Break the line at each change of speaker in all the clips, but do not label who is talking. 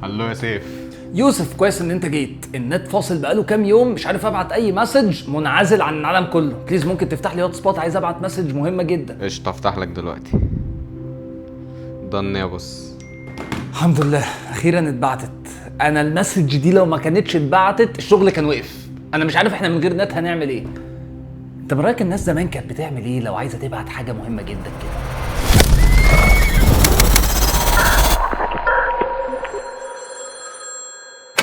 هلو يا سيف.
يوسف، كويس ان انت جيت. النت فاصل بقاله كام يوم، مش عارف ابعت اي مسج، منعزل عن العالم كله. بليز ممكن تفتح لي هوت سبوت، عايز ابعت مسج مهمه جدا.
قشطة، افتح لك دلوقتي. ضن يا بص.
الحمد لله اخيرا اتبعتت. انا المسج دي لو ما كانتش اتبعتت الشغل كان وقف. انا مش عارف احنا من غير نت هنعمل ايه. انت من رايك الناس زمان كانت بتعمل ايه لو عايزه تبعت حاجه مهمه جدا كده؟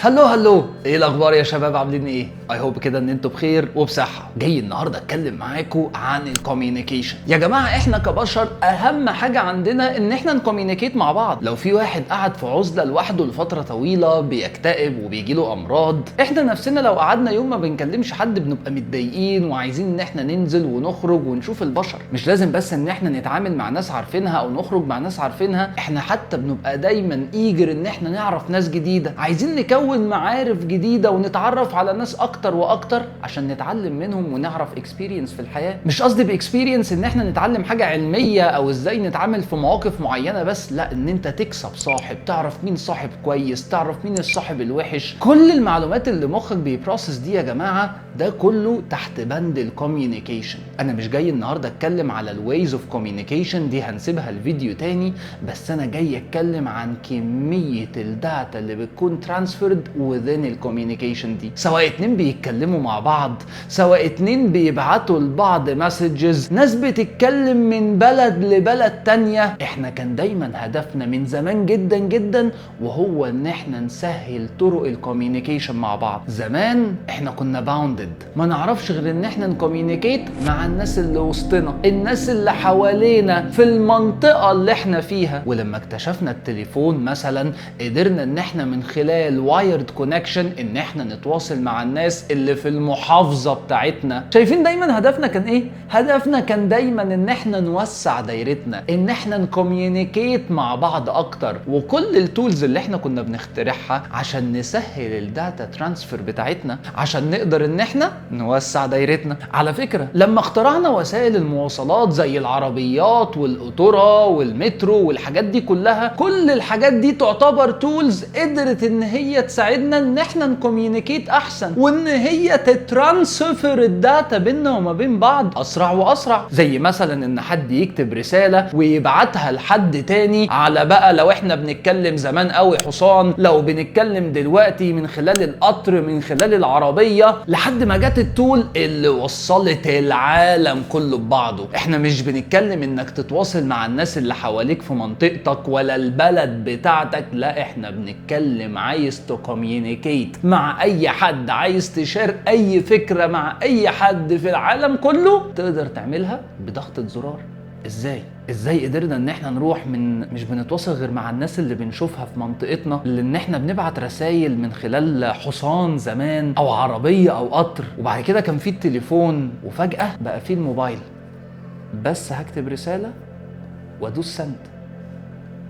هلو، ايه الاخبار يا شباب؟ عاملين ايه؟ اي هوب كده ان انتوا بخير وبصحه. جاي النهارده اتكلم معاكم عن الكوميونيكيشن. يا جماعه احنا كبشر اهم حاجه عندنا ان احنا نكوميونيكيت مع بعض. لو في واحد قعد في عزله لوحده لفتره طويله بيكتئب وبيجيله امراض، احنا نفسنا لو قعدنا يوم ما بنكلمش حد بنبقى متضايقين وعايزين ان احنا ننزل ونخرج ونشوف البشر. مش لازم بس ان احنا نتعامل مع ناس عارفينها او نخرج مع ناس عارفينها، احنا حتى بنبقى دايما ايجر ان احنا نعرف ناس جديده، عايزين نكون معارف جديده ونتعرف على ناس اكتر واكتر عشان نتعلم منهم ونعرف اكسبيرينس في الحياه. مش قصدي باكسبيرينس ان احنا نتعلم حاجه علميه او ازاي نتعامل في مواقف معينه بس، لا، ان انت تكسب صاحب، تعرف مين صاحب كويس، تعرف مين الصاحب الوحش. كل المعلومات اللي مخك بيبروسس دي يا جماعه ده كله تحت بند الكوميونيكيشن. انا مش جاي النهارده اتكلم على الويز اوف كوميونيكيشن، دي هنسيبها الفيديو تاني، بس انا جاي اتكلم عن كميه الداتا اللي بتكون ترانسفيرد within الكوميونيكيشن دي، سواء اتنين بيتكلموا مع بعض، سواء اتنين بيبعتوا لبعض مسجز، ناس بتتكلم من بلد لبلد تانية. احنا كان دايما هدفنا من زمان جدا جدا وهو ان احنا نسهل طرق الكوميونيكيشن مع بعض. زمان احنا كنا باوندد، ما نعرفش غير ان احنا نكوميونيكيت مع الناس اللي وسطنا، الناس اللي حوالينا في المنطقة اللي احنا فيها. ولما اكتشفنا التليفون مثلا قدرنا ان احنا من خلال وايرد كونكشن ان احنا نتواصل مع الناس اللي في المحافظة بتاعتنا. شايفين دايما هدفنا كان ايه؟ هدفنا كان دايما ان احنا نوسع دايرتنا، ان احنا نكوميونيكيت مع بعض اكتر. وكل التولز اللي احنا كنا بنخترعها عشان نسهل الداتا ترانسفير بتاعتنا، عشان نقدر ان احنا نوسع دايرتنا. على فكرة لما اخترعنا وسائل المواصلات زي العربيات والقطورة والمترو والحاجات دي كلها، كل الحاجات دي تعتبر تولز قدرت ان هي تساعدنا ان احنا نكوميونيكيت احسن، وان هي تترانسفير الداتا بيننا وما بين بعض اسرع واسرع. زي مثلا ان حد يكتب رسالة ويبعتها لحد تاني على، بقى لو احنا بنتكلم زمان قوي حصان، لو بنتكلم دلوقتي من خلال القطر، من خلال العربية، لحد ما جت التول اللي وصلت العالم كله ببعضه. احنا مش بنتكلم انك تتواصل مع الناس اللي حواليك في منطقتك ولا البلد بتاعتك، لا، احنا بنتكلم عايز تكوميونيكيت مع اي حد، عايز تشارك اي فكرة مع اي حد في العالم كله، تقدر تعملها بضغطة زرار. ازاي قدرنا ان احنا نروح من مش بنتواصل غير مع الناس اللي بنشوفها في منطقتنا، لان احنا بنبعت رسائل من خلال حصان زمان او عربية او قطر، وبعد كده كان في التليفون، وفجأة بقى في الموبايل. بس هكتب رسالة وادوس سند.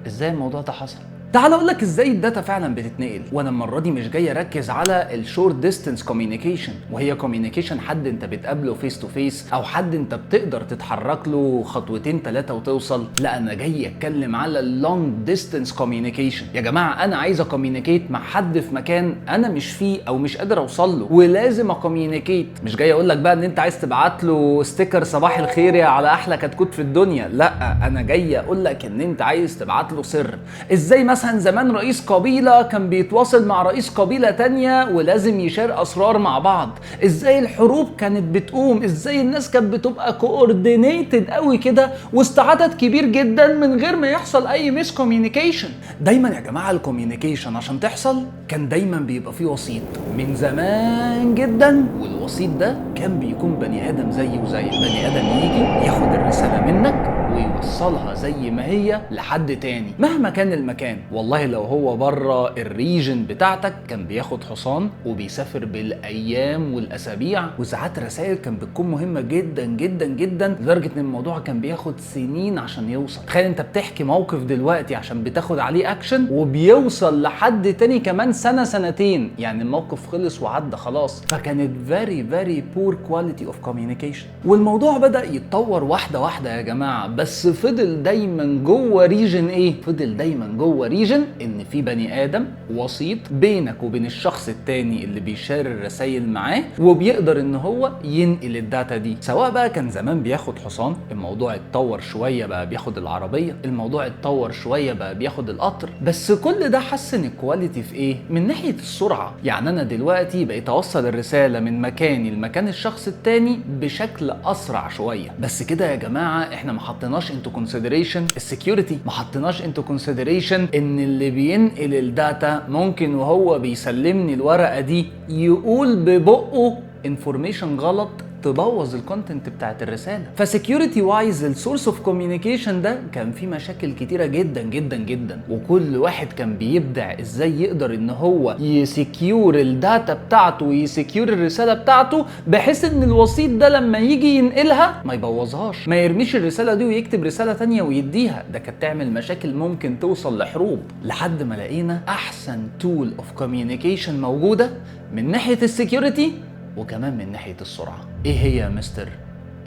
ازاي الموضوع ده حصل؟ تعال اقول لك ازاي الداتا فعلا بتتنقل. وانا المره دي مش جاي اركز على الشورت ديستانس كوميونيكيشن، وهي كوميونيكيشن حد انت بتقابله فيس تو فيس او حد انت بتقدر تتحرك له خطوتين ثلاثه وتوصل. لا، انا جاي اتكلم على اللونج ديستانس كوميونيكيشن. يا جماعه انا عايز اكوميونيكيت مع حد في مكان انا مش فيه او مش قادر اوصل له، ولازم اكوميونيكيت. مش جاي اقول لك بقى ان انت عايز تبعت له ستيكر صباح الخير يا على احلى كتكوت في الدنيا، لا، انا جاي اقول لك ان انت عايز تبعت له سر. ازاي مثلا زمان رئيس قبيلة كان بيتواصل مع رئيس قبيلة تانية ولازم يشار اسرار مع بعض، ازاي الحروب كانت بتقوم، ازاي الناس كانت بتبقى كوردينيتد قوي كده وسط عدد كبير جدا من غير ما يحصل اي ميس كوميونيكيشن. دايما يا جماعة الكوميونيكيشن عشان تحصل كان دايما بيبقى فيه وسيط من زمان جدا، والوسيط ده كان بيكون بني ادم زيه وزيك. بني ادم يجي ياخد الرسالة منك ويوصلها زي ما هي لحد تاني مهما كان المكان. والله لو هو بره الريجن بتاعتك كان بياخد حصان وبيسافر بالايام والاسابيع، وساعات رسائل كان بتكون مهمه جدا جدا جدا لدرجه ان الموضوع كان بياخد سنين عشان يوصل. تخيل انت بتحكي موقف دلوقتي عشان بتاخد عليه اكشن وبيوصل لحد تاني كمان سنه سنتين، يعني الموقف خلص وعدى خلاص. فكانت very poor quality of communication. والموضوع بدأ يتطور واحده واحده يا جماعه، بس فضل فضل دايما جوه ريجن ايه؟ فضل دايما جوه ريجن ان في بني ادم وسيط بينك وبين الشخص التاني اللي بيشار الرسائل معاه، وبيقدر ان هو ينقل الداتا دي. سواء بقى كان زمان بياخد حصان، الموضوع اتطور شويه بقى بياخد العربيه، الموضوع اتطور شويه بقى بياخد القطر، بس كل ده حسن الكواليتي في ايه؟ من ناحيه السرعه. يعني انا دلوقتي بقيت اوصل الرساله من مكاني لمكان الشخص التاني بشكل اسرع شويه. بس كده يا جماعه احنا ما حطيناش انتو كونسيدريشن السكيورتي، ما حطيناش انتو كونسيدريشن ان اللي بينقل الداتا ممكن وهو بيسلمني الورقه دي يقول ببقه انفورميشن غلط تبوظ الكونتنت بتاعت الرساله. فسكيورتي وايز السورس اوف كوميونيكيشن ده كان فيه مشاكل كتيره جدا جدا جدا، وكل واحد كان بيبدع ازاي يقدر ان هو يسكيور الداتا بتاعته ويسكيور الرساله بتاعته، بحيث ان الوسيط ده لما يجي ينقلها ما يبوظهاش، ما يرميش الرساله دي ويكتب رساله تانية ويديها. ده كانت تعمل مشاكل ممكن توصل لحروب، لحد ما لقينا احسن تول اوف كوميونيكيشن موجوده من ناحيه السكيورتي وكمان من ناحية السرعة. ايه هي يا مستر؟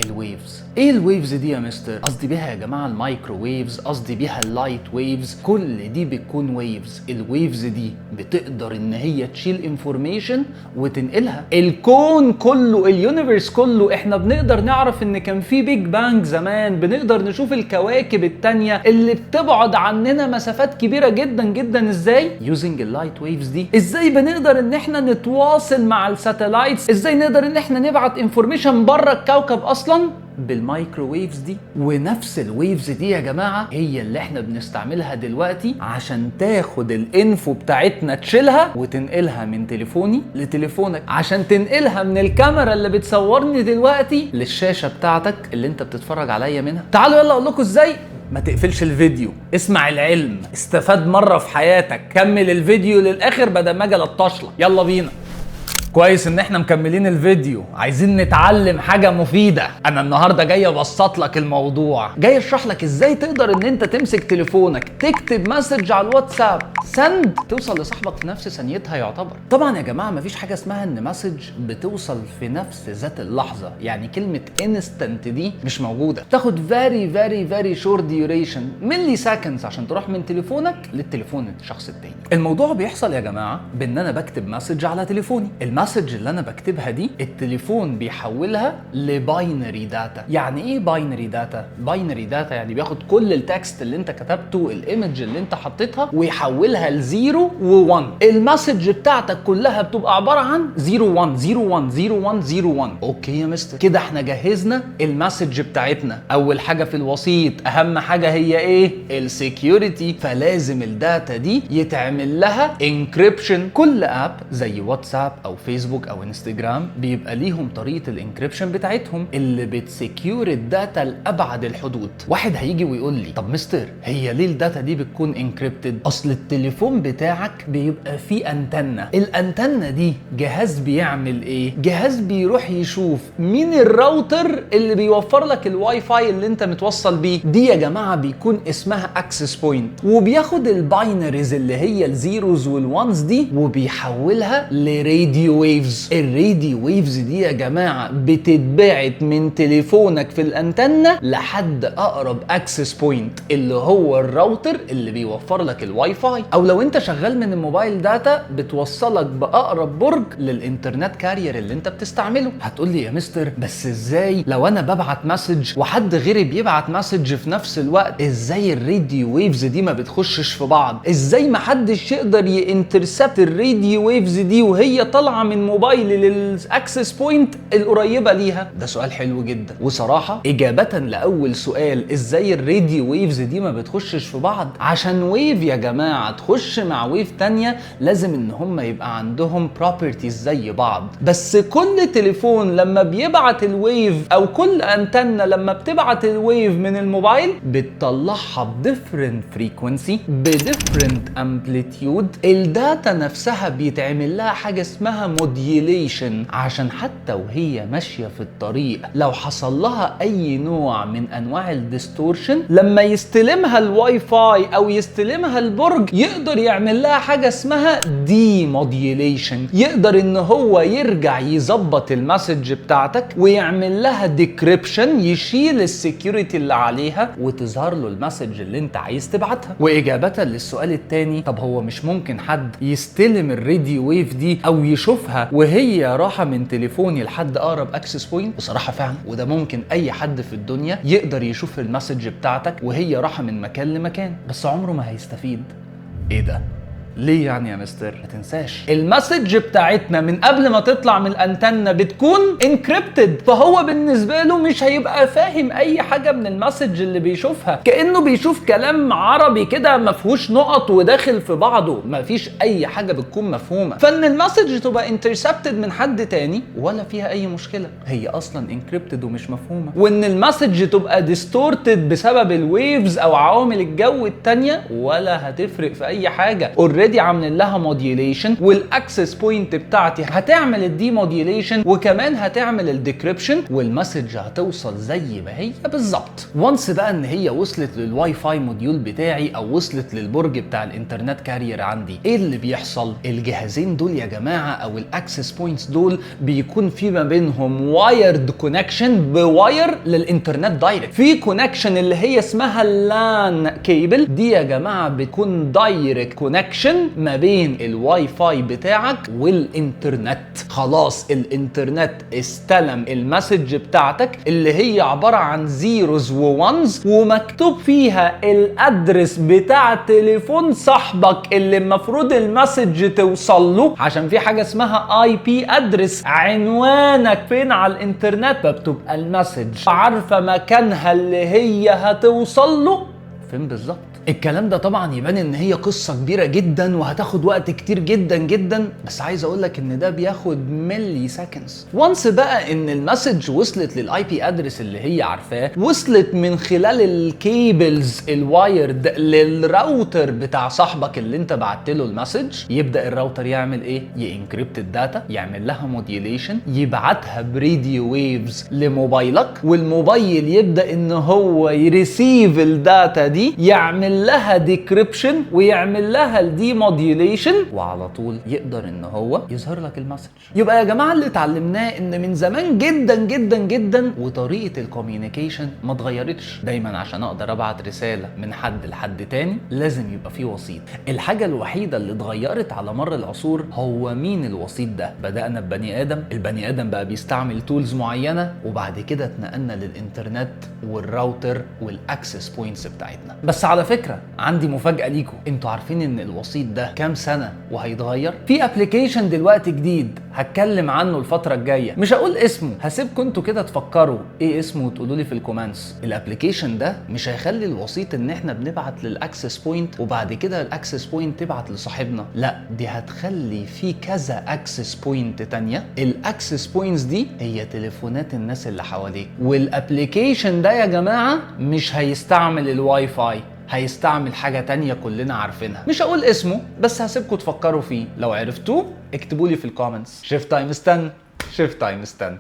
الويفز. ايه الويفز دي يا مستر؟ قصدي بيها يا جماعه المايكرو ويفز، قصدي بيها اللايت ويفز. كل دي بتكون ويفز. الويفز دي بتقدر ان هي تشيل انفورميشن وتنقلها. الكون كله، اليونيفرس كله، احنا بنقدر نعرف ان كان في بيج بانج زمان، بنقدر نشوف الكواكب التانية اللي بتبعد عننا مسافات كبيره جدا جدا. ازاي؟ يوزنج اللايت ويفز دي. ازاي بنقدر ان احنا نتواصل مع الساتلايتس؟ ازاي نقدر ان احنا نبعت انفورميشن بره الكوكب اصلا؟ بالمايكرو ويفز دي. ونفس الويفز دي يا جماعه هي اللي احنا بنستعملها دلوقتي عشان تاخد الانفو بتاعتنا تشيلها وتنقلها من تليفوني لتليفونك، عشان تنقلها من الكاميرا اللي بتصورني دلوقتي للشاشه بتاعتك اللي انت بتتفرج عليا منها. تعالوا يلا اقول لكم ازاي. ما تقفلش الفيديو، اسمع العلم، استفاد مره في حياتك، كمل الفيديو للاخر بدل ما اجي الطشلك. يلا بينا. كويس ان احنا مكملين الفيديو، عايزين نتعلم حاجة مفيدة. انا النهاردة جاي ابسط لك الموضوع، جاي اشرح لك ازاي تقدر ان انت تمسك تليفونك تكتب مسج على الواتساب سند توصل لصاحبك في نفس ثانيتها يعتبر. طبعا يا جماعة مفيش حاجة اسمها ان مسج بتوصل في نفس ذات اللحظة، يعني كلمة انستنت دي مش موجودة. تاخد very short duration ملي سكندز عشان تروح من تليفونك للتليفون الشخص التاني. الموضوع بيحصل يا جماعة بان انا بكتب مسج على تليفوني، المسج اللي انا بكتبها دي التليفون بيحولها لباينري داتا. يعني ايه باينري داتا؟ باينري داتا يعني بياخد كل التكست اللي انت كتبته، الايمج اللي انت حطيتها، ويحولها لزيرو و1. المسج بتاعتك كلها بتبقى عباره عن 01 01 01 01. اوكي يا مستر، كده احنا جهزنا المسج بتاعتنا. اول حاجه في الوسيط، اهم حاجه هي ايه؟ السكيورتي. فلازم الداتا دي يتعمل لها انكريبشن. كل اب زي واتساب او فيسبوك او انستجرام بيبقى ليهم طريقه الانكريبشن بتاعتهم اللي بتسكيور الداتا لابعد الحدود. واحد هيجي ويقول لي طب مستر هي ليه الداتا دي بتكون انكريبتد؟ اصل التليفون بتاعك بيبقى فيه انتنه، الانتنه دي جهاز بيعمل ايه؟ جهاز بيروح يشوف مين الراوتر اللي بيوفر لك الواي فاي اللي انت متوصل بيه. دي يا جماعه بيكون اسمها اكسس بوينت، وبياخد الباينريز اللي هي الزيروز والوانز دي وبيحولها لراديو ويفز. الراديو ويفز دي يا جماعه بتتبعت من تليفونك في الانتنه لحد اقرب اكسس بوينت اللي هو الراوتر اللي بيوفر لك الواي فاي، او لو انت شغال من الموبايل داتا بتوصلك باقرب برج للانترنت كارير اللي انت بتستعمله. هتقول لي يا مستر بس ازاي لو انا ببعت مسج وحد غيري بيبعت مسج في نفس الوقت، ازاي الراديو ويفز دي ما بتخشش في بعض؟ ازاي ما حدش يقدر ينترسبت الراديو ويفز دي وهي طالعه من موبايلي للاكسس بوينت القريبه ليها؟ ده سؤال حلو جدا، وصراحه اجابه لاول سؤال ازاي الراديو ويفز دي ما بتخشش في بعض، عشان ويف يا جماعه تخش مع ويف تانية لازم ان هم يبقى عندهم بروبرتيز زي بعض. بس كل تليفون لما بيبعت الويف او كل انتنه لما بتبعت الويف من الموبايل بتطلعها بديفرنت فريكونسي بديفرنت امبليتيود. الداتا نفسها بيتعمل لها حاجه اسمها موديوليشن عشان حتى وهي ماشية في الطريق لو حصل لها اي نوع من انواع الديستورشن، لما يستلمها الواي فاي او يستلمها البرج يقدر يعمل لها حاجة اسمها دي موديوليشن، يقدر ان هو يرجع يظبط المسج بتاعتك ويعمل لها ديكريبشن، يشيل السكيورتي اللي عليها وتظهر له المسج اللي انت عايز تبعتها. واجابة للسؤال التاني، طب هو مش ممكن حد يستلم الراديو ويف دي او يشوفها وهي راحة من تليفوني لحد اقرب اكسس بوينت؟ بصراحة فعلا، وده ممكن اي حد في الدنيا يقدر يشوف المسج بتاعتك وهي راحة من مكان لمكان، بس عمره ما هيستفيد. ايه ده؟ ليه يعني يا مستر؟ ما تنساش المسج بتاعتنا من قبل ما تطلع من الانتنة بتكون انكريبتد، فهو بالنسبة له مش هيبقى فاهم اي حاجة من المسج اللي بيشوفها، كأنه بيشوف كلام عربي كده مفهوش نقط وداخل في بعضه، مفيش اي حاجة بتكون مفهومة. فان المسج تبقى انترسبتد من حد تاني ولا فيها اي مشكلة، هي اصلا انكريبتد ومش مفهومة. وان المسج تبقى ديستورتد بسبب الويفز او عوامل الجو التانية ولا هتفرق في اي حاجة، دي عاملين لها موديوليشن، والاكسس بوينت بتاعتي هتعمل الدي موديوليشن وكمان هتعمل الديكريبشن، والمسج هتوصل زي ما هي بالظبط. وانس بقى ان هي وصلت للواي فاي موديول بتاعي او وصلت للبرج بتاع الانترنت كارير عندي، ايه اللي بيحصل؟ الجهازين دول يا جماعه او الاكسس بوينتس دول بيكون في ما بينهم وايرد كونكشن بواير للانترنت دايركت. في كونكشن اللي هي اسمها اللان كيبل، دي يا جماعه بتكون دايركت كونكشن ما بين الواي فاي بتاعك والانترنت. خلاص الانترنت استلم المسج بتاعتك اللي هي عبارة عن زيروز وونز ومكتوب فيها الادرس بتاع تليفون صاحبك اللي المفروض المسج توصل له، عشان في حاجة اسمها اي بي ادرس، عنوانك فين على الانترنت، فبتبقى المسج عارفة مكانها اللي هي هتوصل له فين بالظبط. الكلام ده طبعا يبان ان هي قصة كبيرة جدا وهتاخد وقت كتير جدا جدا، بس عايز اقولك ان ده بياخد ملي سكندز. وانس بقى ان المسج وصلت للاي بي ادرس اللي هي عارفاه، وصلت من خلال الكيبلز الوايرد للراوتر بتاع صاحبك اللي انت بعت له المسج، يبدا الراوتر يعمل ايه؟ ينكريبت الداتا، يعمل لها موديوليشن، يبعتها براديو ويفز لموبايلك، والموبايل يبدا ان هو يريسيف الداتا دي، يعمل لها ديكريبشن ويعمل لها الدي موديوليشن، وعلى طول يقدر ان هو يظهر لك المسج. يبقى يا جماعه اللي اتعلمناه ان من زمان جدا جدا جدا وطريقه الكوميونيكيشن ما اتغيرتش. دايما عشان اقدر ابعت رساله من حد لحد تاني لازم يبقى فيه وسيط. الحاجه الوحيده اللي اتغيرت على مر العصور هو مين الوسيط ده. بدانا ببني ادم، البني ادم بقى بيستعمل تولز معينه، وبعد كده اتنقلنا للانترنت والراوتر والاكسس بوينتس بتاعتنا. بس على فكره عندي مفاجأة ليكم، انتوا عارفين ان الوسيط ده كام سنة وهيتغير؟ في ابليكيشن دلوقتي جديد هتكلم عنه الفترة الجاية، مش هقول اسمه، هسيبكم انتوا كده تفكروا ايه اسمه وتقولوا لي في الكومنتس. الابليكيشن ده مش هيخلي الوسيط ان احنا بنبعت للاكسس بوينت وبعد كده الاكسس بوينت تبعت لصاحبنا، لا دي هتخلي في كذا اكسس بوينت تانية. الاكسس بوينتس دي هي تليفونات الناس اللي حواليك، والابليكيشن ده يا جماعة مش هيستعمل الواي فاي، هيستعمل حاجة تانية كلنا عارفينها، مش هقول اسمه بس هسيبكم تفكروا فيه، لو عرفتوه اكتبوا لي في الكومنتس. شيفت تايم ستان، شيفت تايم ستان.